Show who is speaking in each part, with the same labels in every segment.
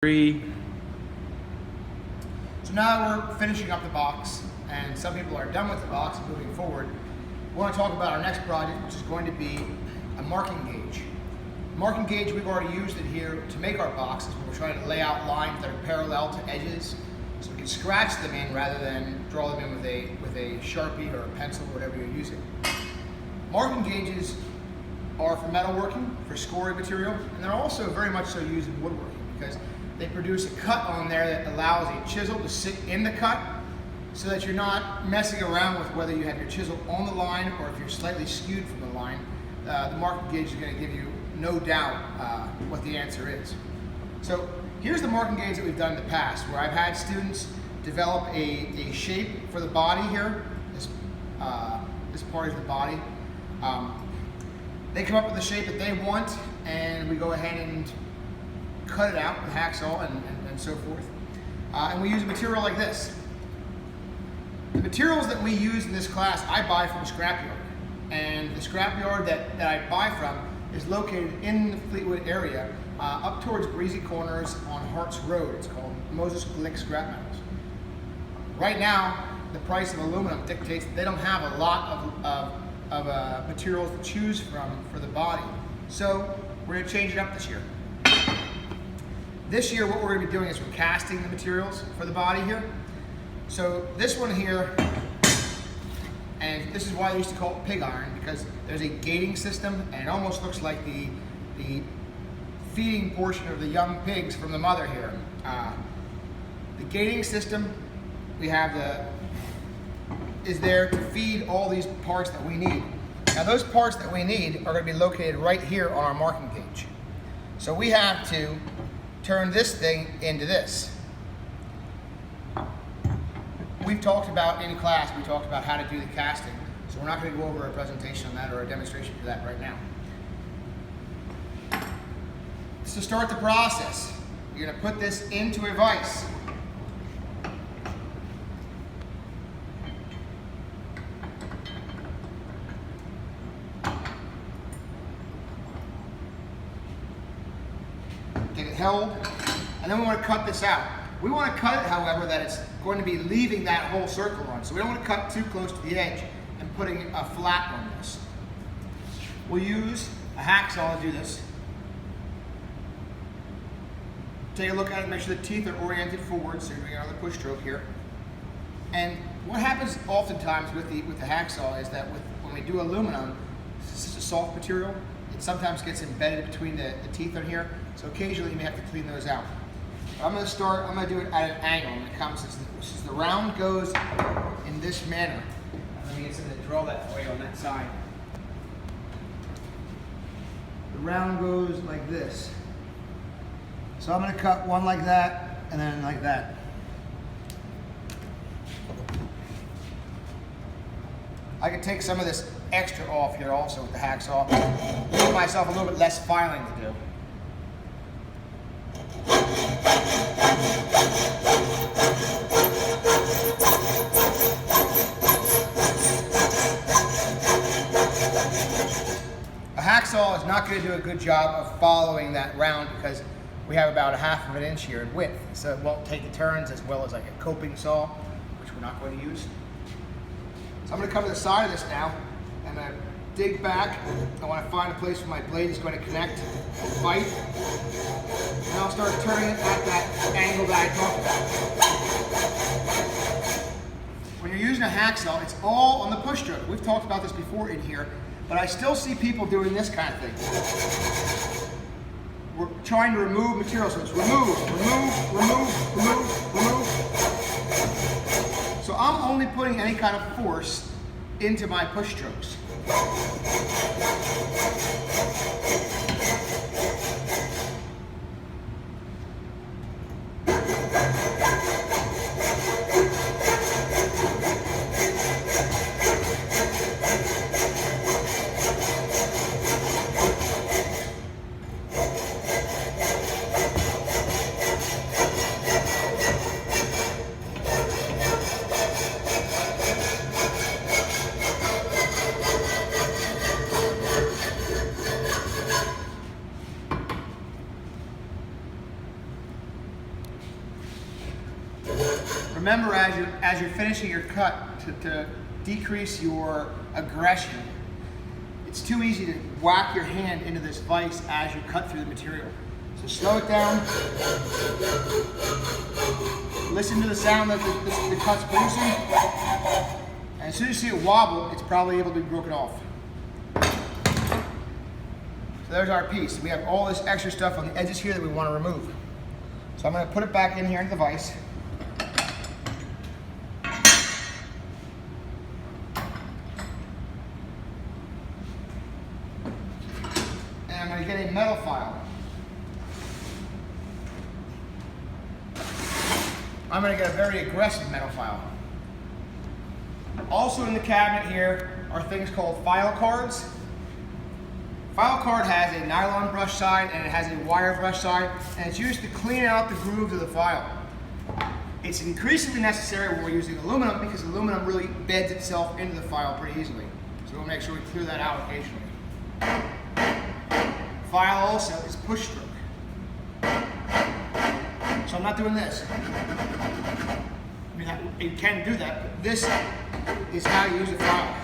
Speaker 1: 3.
Speaker 2: So now we're finishing up the box, and some people are done with the box and moving forward. We want to talk about our next project, which is going to be a marking gauge. Marking gauge, we've already used it here to make our boxes when we're trying to lay out lines that are parallel to edges, so we can scratch them in rather than draw them in with a Sharpie or a pencil, whatever you're using. Marking gauges are for metalworking, for scoring material, and they're also very much so used in woodworking because they produce a cut on there that allows a chisel to sit in the cut so that you're not messing around with whether you have your chisel on the line or if you're slightly skewed from the line. The marking gauge is going to give you no doubt what the answer is. So here's the marking gauge that we've done in the past, where I've had students develop a shape for the body here. This part is the body. They come up with the shape that they want, and we go ahead and cut it out with hacksaw and so forth. And we use a material like this. The materials that we use in this class, I buy from a scrapyard. And the scrapyard that I buy from is located in the Fleetwood area, up towards Breezy Corners on Harts Road. It's called Moses Glick Scrap Metals. Right now, the price of aluminum dictates that they don't have a lot of materials to choose from for the body. So we're going to change it up this year. This year, what we're going to be doing is we're casting the materials for the body here. So this one here, and this is why they used to call it pig iron, because there's a gating system, and it almost looks like the feeding portion of the young pigs from the mother here. The gating system is there to feed all these parts that we need. Now those parts that we need are going to be located right here on our marking gauge. So we have to turn this thing into this. We've talked about in class, we talked about how to do the casting, so we're not going to go over a presentation on that or a demonstration for that right now. To start the process, you're going to put this into a vise. Get it held, and then we want to cut this out. We want to cut it, however, that it's going to be leaving that whole circle on. So we don't want to cut too close to the edge and putting a flat on this. We'll use a hacksaw to do this. Take a look at it, make sure the teeth are oriented forward, so you're doing another push stroke here. And what happens oftentimes with the hacksaw is that when we do aluminum, this is a soft material, it sometimes gets embedded between the teeth on here, so occasionally you may have to clean those out. But I'm going to do it at an angle. I'm going to come, since the round goes in this manner. Let me get something to draw that for you on that side. The round goes like this. So I'm going to cut one like that, and then like that. I could take some of this extra off here also with the hacksaw. Give myself a little bit less filing to do. A hacksaw is not going to do a good job of following that round because we have about 1/2 of an inch here in width, so it won't take the turns as well as like a coping saw, which we're not going to use. So I'm going to come to the side of this now, and I'm going to dig back. I want to find a place where my blade is going to connect and bite, and I'll start turning it at that angle that I talked about. When you're using a hacksaw, it's all on the push stroke. We've talked about this before in here, but I still see people doing this kind of thing. We're trying to remove material, so it's remove. So I'm only putting any kind of force into my push strokes. remember as you're finishing your cut to decrease your aggression. It's too easy to whack your hand into this vise as you cut through the material. So slow it down. Listen to the sound that the cut's producing. And as soon as you see it wobble, it's probably able to be broken off. So there's our piece. We have all this extra stuff on the edges here that we want to remove. So I'm going to put it back in here into the vise. And I'm going to get a metal file. I'm going to get a very aggressive metal file. Also in the cabinet here are things called file cards. File card has a nylon brush side and it has a wire brush side, and it's used to clean out the grooves of the file. It's increasingly necessary when we're using aluminum because aluminum really beds itself into the file pretty easily. So we'll make sure we clear that out occasionally. File also is push stroke. So I'm not doing this. I mean, you can do that, but this is how you use a file.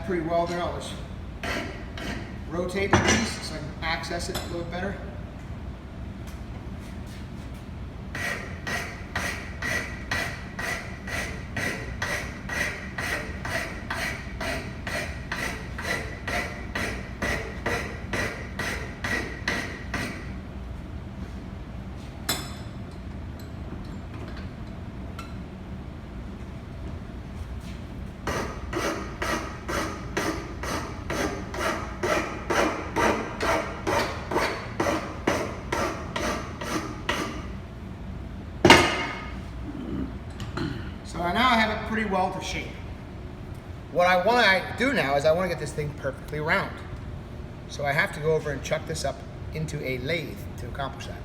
Speaker 2: Pretty well there. I'll just rotate the piece so I can access it a little bit better. So now I have it pretty well to shape. What I want to do now is I want to get this thing perfectly round. So I have to go over and chuck this up into a lathe to accomplish that.